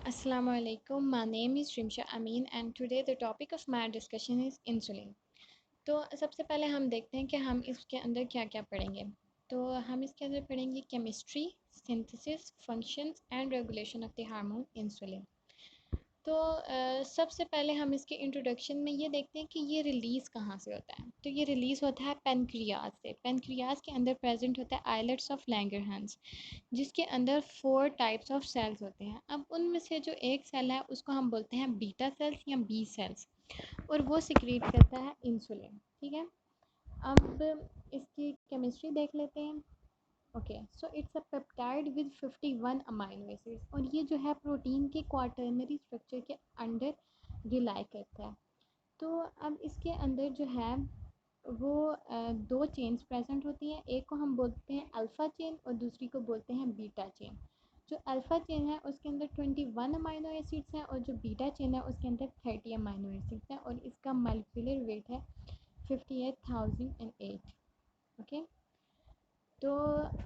Assalamu alaikum. My name is Rimsha Amin and today the topic of my discussion is insulin. तो सबसे पहले हम देखते हैं कि हम इसके अंदर क्या क्या पढ़ेंगे। तो हम इसके अंदर पढ़ेंगे chemistry, synthesis, functions and regulation of the hormone insulin. तो सबसे पहले हम इसके इंट्रोडक्शन में ये देखते हैं कि ये रिलीज़ कहाँ से होता है। तो ये रिलीज़ होता है पेनक्रियाज से। पेनक्रियाज के अंदर प्रेजेंट होता है आइलेट्स ऑफ लैंगरहैंस, जिसके अंदर 4 टाइप्स ऑफ सेल्स होते हैं। अब उनमें से जो एक सेल है उसको हम बोलते हैं बीटा सेल्स या बी सेल्स, और वो सिक्रीट करता है इंसुलिन। ठीक है, अब इसकी केमिस्ट्री देख लेते हैं। Okay, so it's a peptide with 51 amino acids, और ये जो है प्रोटीन के क्वाटर्नरी स्ट्रक्चर के अंडर रिलाई करता है। तो अब इसके अंदर जो है वो दो चेन्स प्रेजेंट होती हैं। एक को हम बोलते हैं अल्फ़ा चेन और दूसरी को बोलते हैं बीटा चेन। जो अल्फ़ा चेन है उसके अंदर 21 अमाइनो एसिड्स हैं और जो बीटा चेन है उसके अंदर 30 अमाइनो एसिड्स हैं, और इसका मॉलिक्यूलर वेट है 58,008। ओके, तो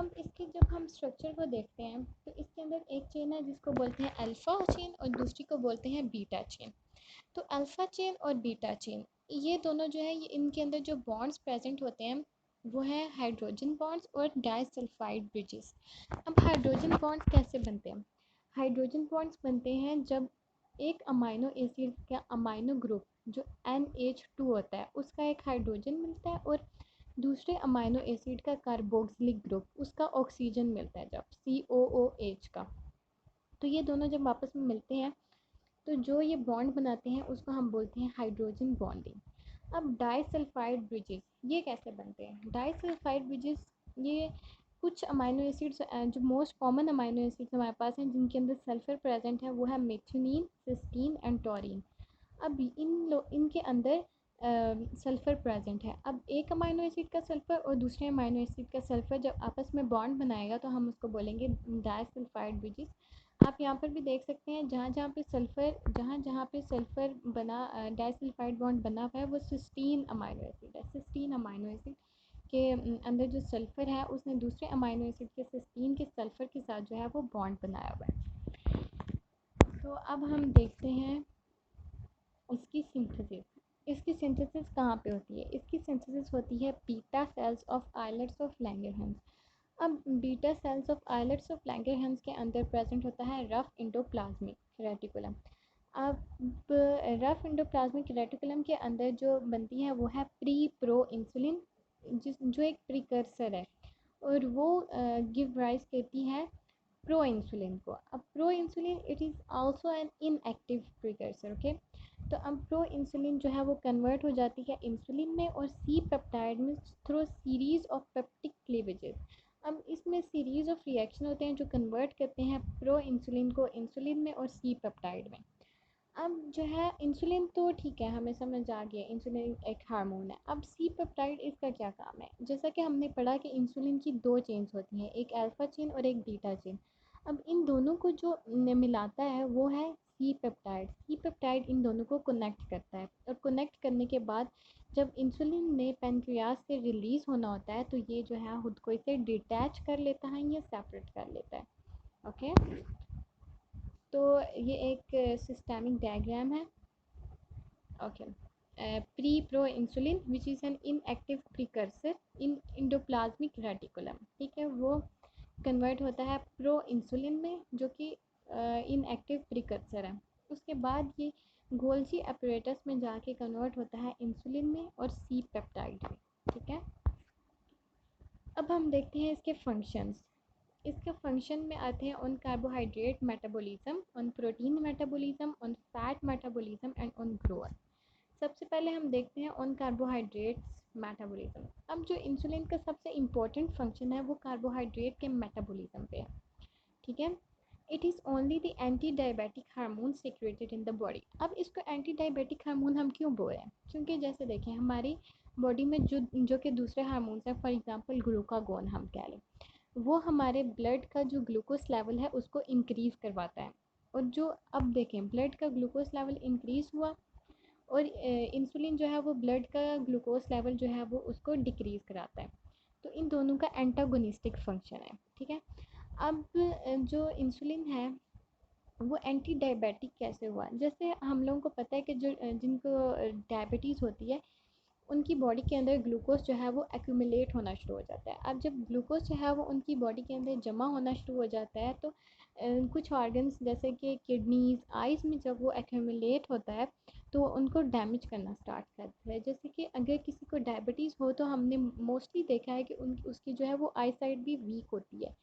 अब इसके जब हम स्ट्रक्चर को देखते हैं तो इसके अंदर एक चेन है जिसको बोलते हैं अल्फ़ा चेन और दूसरी को बोलते हैं बीटा चेन। तो अल्फ़ा चेन और बीटा चेन, ये दोनों जो है ये इनके अंदर जो बॉन्ड्स प्रेजेंट होते हैं वो है हाइड्रोजन बॉन्ड्स और डाइसल्फाइड ब्रिजेस। अब हाइड्रोजन बॉन्ड्स कैसे बनते हैं? हाइड्रोजन बॉन्ड्स बनते हैं जब एक अमाइनो एसिड का अमाइनो ग्रुप जो NH2 होता है उसका एक हाइड्रोजन मिलता है, और दूसरे अमाइनो एसिड का कार्बोक्सिलिक ग्रुप उसका ऑक्सीजन मिलता है, जब COOH का। तो ये दोनों जब आपस में मिलते हैं तो जो ये बॉन्ड बनाते हैं उसको हम बोलते हैं हाइड्रोजन बॉन्डिंग। अब डाइसल्फाइड ब्रिजेस ये कैसे बनते हैं? डाइसल्फाइड ब्रिजेस ये कुछ अमाइनो एसिड्स जो मोस्ट कॉमन अमाइनो एसिड्स हमारे पास हैं जिनके अंदर सल्फर प्रेजेंट है वो है मेथियोनीन, सिस्टीन एंड टॉरिन। अब इनके अंदर सल्फ़र प्रेजेंट है। अब एक अमाइनो एसिड का सल्फ़र और दूसरे अमाइनो एसिड का सल्फ़र जब आपस में बॉन्ड बनाएगा तो हम उसको बोलेंगे डाइसल्फाइड ब्रिजेस। आप यहाँ पर भी देख सकते हैं जहाँ जहाँ पे सल्फ़र बना डाइसल्फाइड बॉन्ड बना हुआ है वो सिस्टीन अमाइनो एसिड है। सिस्टीन अमाइनो एसिड के अंदर जो सल्फ़र है उसने दूसरे अमाइनो एसिड के सिस्टीन के सल्फ़र के साथ जो है वो बॉन्ड बनाया हुआ है। तो अब हम देखते हैं इसकी सिंथेसिस। इसकी सिंथेसिस कहाँ पे होती है? इसकी सिंथेसिस होती है beta cells of islets of Langerhans. अब beta cells of islets of Langerhans के अंदर प्रेजेंट होता है रफ इंडोप्लाज्मिक रेटिकुलम। अब रफ इंडोप्लाज्मिक रेटिकुलम के अंदर जो बनती है वो है प्री प्रो इंसुलिन, जो एक प्रिकर्सर है, और वो गिव राइज करती है प्रो इंसुलिन को। अब pro insulin it is also an inactive precursor. Okay, तो अब प्रो इंसुलिन जो है वो कन्वर्ट हो जाती है इंसुलिन में और सी पेप्टाइड में through series of peptic cleavages. अब इसमें सीरीज ऑफ रिएक्शन होते हैं जो कन्वर्ट करते हैं प्रो इंसुलिन को इंसुलिन में और सी पेप्टाइड में। अब जो है इंसुलिन तो ठीक है, हमें समझ आ गया इंसुलिन एक हार्मोन है। अब सी पेप्टाइड इसका क्या काम है? जैसा कि हमने पढ़ा कि इंसुलिन की दो चेन्स होती हैं, एक अल्फा चेन और एक बीटा चेन। अब इन दोनों को जो मिलाता है वो है सी पेप्टाइड। सी पेप्टाइड इन दोनों को कनेक्ट करता है, और कनेक्ट करने के बाद जब इंसुलिन ने पेनक्रियाज से रिलीज़ होना होता है तो ये जो है खुद को इसे डिटैच कर लेता है या सेपरेट कर लेता है। ओके, तो ये एक सिस्टेमिक डायग्राम है। Okay, pre pro insulin which is an inactive precursor in endoplasmic reticulum. ठीक है, वो कन्वर्ट होता है प्रो इंसुलिन में जो कि इनएक्टिव प्रिकर्सर है। उसके बाद ये गोल्जी अपरेटस में जाके कन्वर्ट होता है इंसुलिन में और सी पेप्टाइड में। ठीक है, अब हम देखते हैं इसके फंक्शंस। इसके फंक्शन में आते हैं on carbohydrate metabolism, on protein metabolism, on fat metabolism and on growth. सबसे पहले हम देखते हैं ऑन कार्बोहाइड्रेट्स मेटाबॉलिज्म। अब जो इंसुलिन का सबसे इम्पोर्टेंट फंक्शन है वो कार्बोहाइड्रेट के मेटाबॉलिज्म पे है। ठीक है, it is only the anti diabetic hormone secreted in the body. अब इसको एंटी डायबिटिक हार्मोन हम क्यों बोल रहे हैं? क्योंकि जैसे देखें हमारी बॉडी में जो कि दूसरे हार्मोन्स हैं, फॉर एग्जांपल ग्लूकागोन हम कह लें, वो हमारे ब्लड का जो ग्लूकोज लेवल है उसको इंक्रीज़ करवाता है। और जो अब देखें ब्लड का ग्लूकोज लेवल इंक्रीज़ हुआ और इंसुलिन जो है वो ब्लड का ग्लूकोज लेवल जो है वो उसको डिक्रीज़ कराता है। तो इन दोनों का एंटागोनिस्टिक फंक्शन है। ठीक है, अब जो इंसुलिन है वो एंटी डायबिटिक कैसे हुआ? जैसे हम लोगों को पता है कि जो जिनको डायबिटीज़ होती है उनकी बॉडी के अंदर ग्लूकोज जो है वो एक्यूमुलेट होना शुरू हो जाता है। अब जब ग्लूकोज जो है वो उनकी बॉडी के अंदर जमा होना शुरू हो जाता है तो कुछ ऑर्गन्स जैसे कि किडनीज आइज़ में जब वो एक्यूमुलेट होता है तो उनको डैमेज करना स्टार्ट करता है। जैसे कि अगर किसी को डायबिटीज़ हो तो हमने मोस्टली देखा है कि उसकी जो है वो आई साइड भी वीक होती है।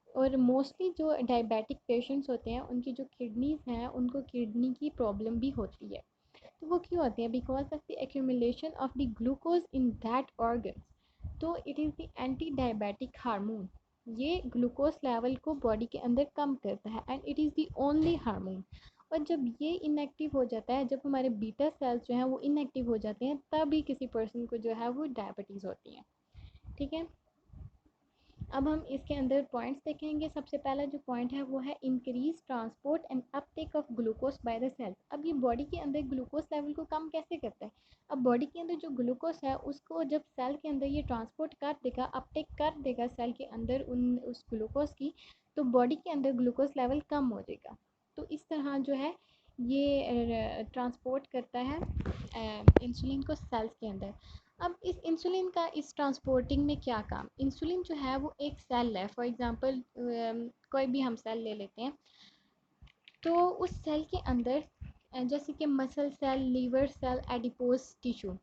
और मोस्टली जो डायबिटिक पेशेंट्स होते हैं उनकी जो किडनीज हैं उनको किडनी की प्रॉब्लम भी होती है। तो वो क्यों होती है? Because of the accumulation of the glucose in that organ. तो it is the anti diabetic hormone. ये ग्लूकोज लेवल को बॉडी के अंदर कम करता है and it is the only hormone. और जब ये इनएक्टिव हो जाता है, जब हमारे बीटा सेल्स जो हैं वो इनएक्टिव हो जाते हैं, तभी किसी पर्सन को जो है वो डायबिटीज़ होती है। ठीक है, अब हम इसके अंदर पॉइंट्स देखेंगे। सबसे पहला जो पॉइंट है वो है increase transport and uptake of glucose by the cell. अब ये बॉडी के अंदर ग्लूकोज लेवल को कम कैसे करता है? अब बॉडी के अंदर जो ग्लूकोज है उसको जब सेल के अंदर ये ट्रांसपोर्ट कर देगा, अपटेक कर देगा सेल के अंदर उस ग्लूकोज की, तो बॉडी के अंदर ग्लूकोज लेवल कम हो जाएगा। तो इस तरह जो है ये ट्रांसपोर्ट करता है इंसुलिन को सेल्स के अंदर। अब इस इंसुलिन का इस ट्रांसपोर्टिंग में क्या काम? इंसुलिन जो है वो एक सेल है, फॉर एग्जांपल कोई भी हम सेल ले लेते हैं, तो उस सेल के अंदर जैसे कि muscle cell, liver cell, adipose tissue,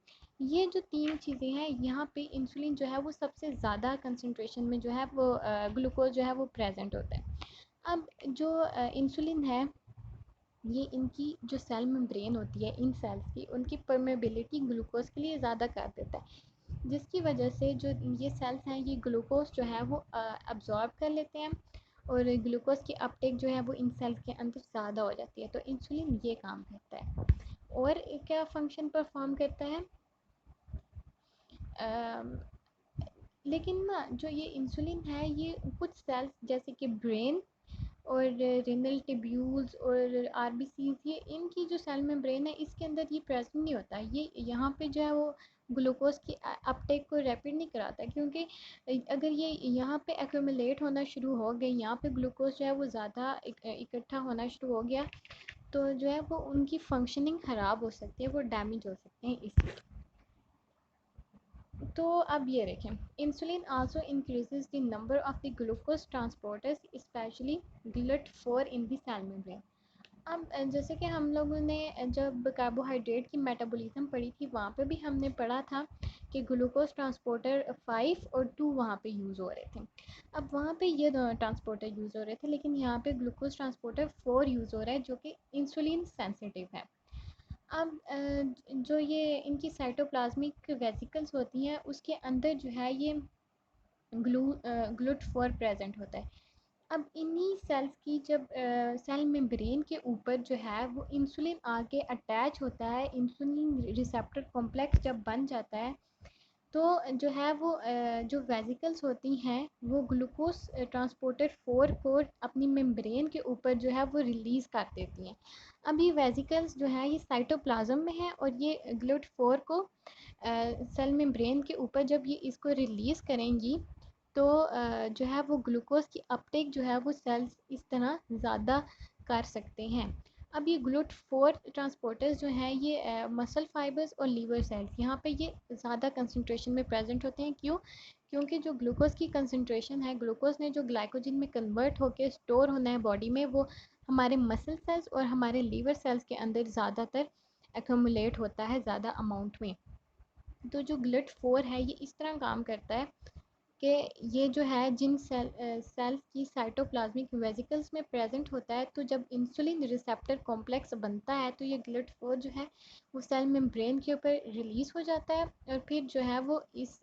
ये जो तीन चीज़ें हैं, यहाँ पे इंसुलिन जो है वो सबसे ज़्यादा कंसंट्रेशन में जो है वो ग्लूकोज जो है वो प्रेजेंट होता है। अब जो इंसुलिन है, ये इनकी जो सेल मेम्ब्रेन होती है इन सेल्स की, उनकी परमेबिलिटी ग्लूकोज के लिए ज़्यादा कर देता है, जिसकी वजह से जो ये सेल्स हैं ये ग्लूकोज जो है वो अब्जॉर्ब कर लेते हैं और ग्लूकोज की अपटेक जो है वो इन सेल्स के अंदर ज़्यादा हो जाती है। तो इंसुलिन ये काम करता है। और क्या फंक्शन परफॉर्म करता है? अम, लेकिन ना जो ये इंसुलिन है ये कुछ सेल्स जैसे कि ब्रेन और रेनल टिब्यूल्स और आरबीसीज, ये इनकी जो सेल मेम्ब्रेन है इसके अंदर ये प्रेजेंट नहीं होता। ये यहाँ पे जो है वो ग्लूकोज की अपटेक को रैपिड नहीं कराता, क्योंकि अगर ये यहाँ पे एक्यूमुलेट होना शुरू हो गई, यहाँ पे ग्लूकोज जो है वो ज़्यादा इकट्ठा होना शुरू हो गया, तो जो है वो उनकी फंक्शनिंग ख़राब हो सकती है, वो डैमेज हो सकते हैं इसलिए। तो अब ये देखें, insulin also increases the number of the glucose transporters, specially GLUT4 in the cell membrane. अब जैसे कि हम लोगों ने जब कार्बोहाइड्रेट की मेटाबॉलिज्म पढ़ी थी, वहाँ पे भी हमने पढ़ा था कि ग्लूकोज ट्रांसपोर्टर 5 और 2 वहाँ पे यूज़ हो रहे थे। अब वहाँ पे ये दोनों ट्रांसपोर्टर यूज़ हो रहे थे, लेकिन यहाँ पे ग्लूकोज ट्रांसपोर्टर 4 यूज़ हो रहा है जो कि इंसुलिन सेंसिटिव है। अब जो ये इनकी साइटोप्लाज्मिक वेसिकल्स होती हैं उसके अंदर जो है ये GLUT4 प्रेजेंट होता है। अब इन्हीं सेल्स की जब सेल मेम्ब्रेन के ऊपर जो है वो इंसुलिन आके अटैच होता है, इंसुलिन रिसेप्टर कॉम्प्लेक्स जब बन जाता है, तो जो है वो जो वेसिकल्स होती हैं वो ग्लूकोज ट्रांसपोर्टर 4 को अपनी मेम्ब्रेन के ऊपर जो है वो रिलीज़ कर देती हैं। अब ये वेसिकल्स जो है ये साइटोप्लाज्म में है और ये GLUT4 को सेल मेम्ब्रेन के ऊपर जब ये इसको रिलीज़ करेंगी, तो जो है वो ग्लूकोज की अपटेक जो है वो सेल्स इस तरह ज़्यादा कर सकते हैं। अब ये GLUT4 ट्रांसपोर्टर्स जो हैं ये मसल फाइबर्स और लीवर सेल्स, यहाँ पे ये ज़्यादा कंसंट्रेशन में प्रेजेंट होते हैं। क्यों? क्योंकि जो ग्लूकोज की कंसंट्रेशन है, ग्लूकोज ने जो ग्लाइकोजन में कन्वर्ट होकर स्टोर होना है बॉडी में, वो हमारे मसल सेल्स और हमारे लीवर सेल्स के अंदर ज़्यादातर एक्यूमुलेट होता है ज़्यादा अमाउंट में। तो जो GLUT4 है ये इस तरह काम करता है कि ये जो है जिन सेल्स की साइटोप्लाज्मिक वेसिकल्स में प्रेजेंट होता है, तो जब इंसुलिन रिसेप्टर कॉम्प्लेक्स बनता है तो ये GLUT4 जो है वो सेल मेम्ब्रेन के ऊपर रिलीज़ हो जाता है और फिर जो है वो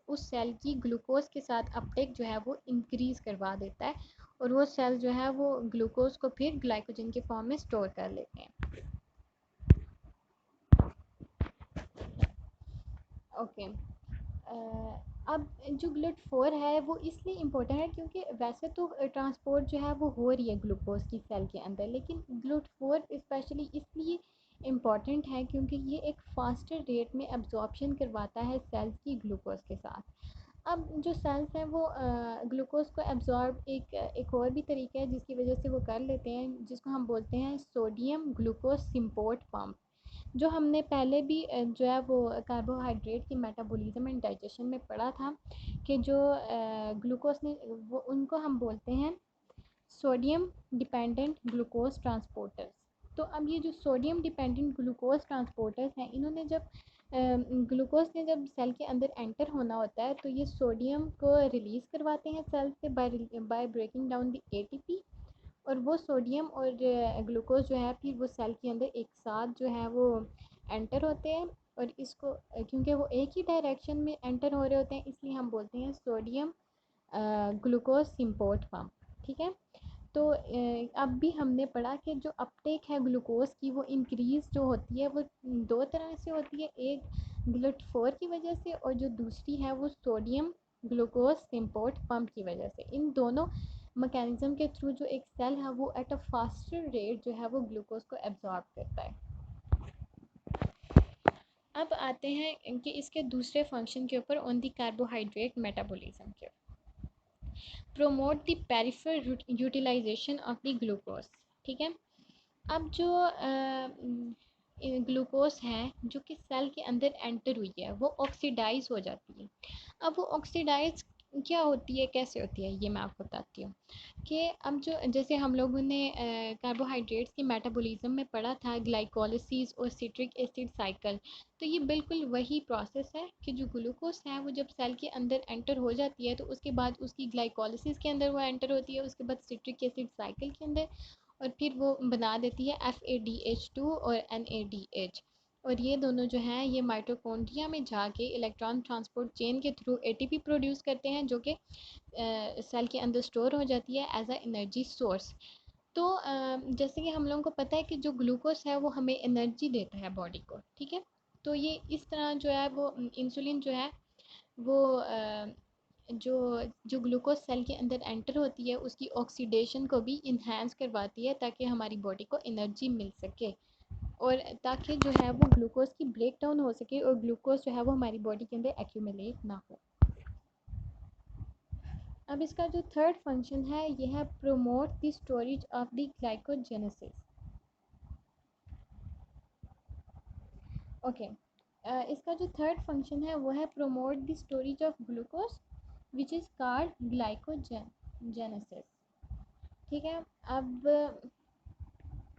उस सेल की ग्लूकोज के साथ अपटेक जो है वो इंक्रीज़ करवा देता है और वो सेल जो है वो ग्लूकोज को फिर ग्लाइकोजन के फॉर्म में स्टोर कर लेते हैं। ओके, अब जो GLUT4 है वो इसलिए इम्पोर्टेंट है क्योंकि वैसे तो ट्रांसपोर्ट जो है वो हो रही है ग्लूकोज की सेल के अंदर, लेकिन GLUT4 स्पेशली इसलिए इम्पॉर्टेंट है क्योंकि ये एक फास्टर रेट में एब्जॉर्प्शन करवाता है सेल्स की ग्लूकोज के साथ। अब जो सेल्स हैं वो ग्लूकोज को एब्जॉर्ब एक और भी तरीका है जिसकी वजह से वो कर लेते हैं, जिसको हम बोलते हैं सोडियम ग्लूकोज सिम्पोर्ट पम्प। जो हमने पहले भी जो है वो कार्बोहाइड्रेट की मेटाबॉलिज्म एंड डाइजेशन में पढ़ा था कि जो ग्लूकोज ने वो उनको हम बोलते हैं सोडियम डिपेंडेंट ग्लूकोज ट्रांसपोर्टर्स। तो अब ये जो सोडियम डिपेंडेंट ग्लूकोज ट्रांसपोर्टर्स हैं, इन्होंने जब ग्लूकोज ने जब सेल के अंदर एंटर होना होता है तो ये सोडियम को रिलीज़ करवाते हैं सेल से by breaking down the ATP. और वो सोडियम और ग्लूकोज जो है फिर वो सेल के अंदर एक साथ जो है वो एंटर होते हैं। और इसको क्योंकि वो एक ही डायरेक्शन में एंटर हो रहे होते हैं इसलिए हम बोलते हैं सोडियम ग्लूकोज सिम्पोर्ट पम्प। ठीक है। तो अब भी हमने पढ़ा कि जो अपटेक है ग्लूकोज की वो इंक्रीज़ जो होती है वो दो तरह से होती है, एक GLUT4 की वजह से और जो दूसरी है वो सोडियम ग्लूकोज सिम्पोर्ट पम्प की वजह से। इन दोनों मैकेनिज्म के थ्रू जो एक सेल है वो एट अ फास्टर रेट जो है वो ग्लूकोज को एब्जॉर्ब करता है। अब आते हैं कि इसके दूसरे फंक्शन के ऊपर, ऑन दी कार्बोहाइड्रेट मेटाबॉलिज्म के। Promote the peripheral utilisation of the glucose. ठीक है। अब जो ग्लूकोज है जो कि सेल के अंदर एंटर हुई है वो ऑक्सीडाइज हो जाती है। अब वो ऑक्सीडाइज क्या होती है, कैसे होती है, ये मैं आपको बताती हूँ। कि अब जो जैसे हम लोगों ने कार्बोहाइड्रेट्स की मेटाबॉलिज्म में पढ़ा था ग्लाइकोलिसिस और सिट्रिक एसिड साइकिल। तो ये बिल्कुल वही प्रोसेस है कि जो ग्लूकोज है वो जब सेल के अंदर एंटर हो जाती है तो उसके बाद उसकी ग्लाइकोलिसिस के अंदर वो एंटर होती है, उसके बाद सिट्रिक एसिड साइकिल के अंदर, और फिर वो बना देती है FADH2 और NADH। और ये दोनों जो हैं ये माइटोकॉन्ड्रिया में जाके इलेक्ट्रॉन ट्रांसपोर्ट चेन के थ्रू ATP प्रोड्यूस करते हैं जो कि सेल के अंदर स्टोर हो जाती है एज अ एनर्जी सोर्स। तो जैसे कि हम लोगों को पता है कि जो ग्लूकोज है वो हमें एनर्जी देता है बॉडी को। ठीक है। तो ये इस तरह जो है वो इंसुलिन जो है वो जो जो ग्लूकोज सेल के अंदर एंटर होती है उसकी ऑक्सीडेशन को भी इन्हांस करवाती है ताकि हमारी बॉडी को एनर्जी मिल सके और ताकि जो है वो ग्लूकोज की ब्रेक डाउन हो सके और ग्लूकोज जो है वो हमारी बॉडी के अंदर एक्यूमुलेट ना हो। अब इसका जो थर्ड फंक्शन है ये है promote the storage of the glycogenesis. Okay. इसका जो थर्ड फंक्शन है वो है promote the storage of glucose which is called glycogenesis. ठीक है। अब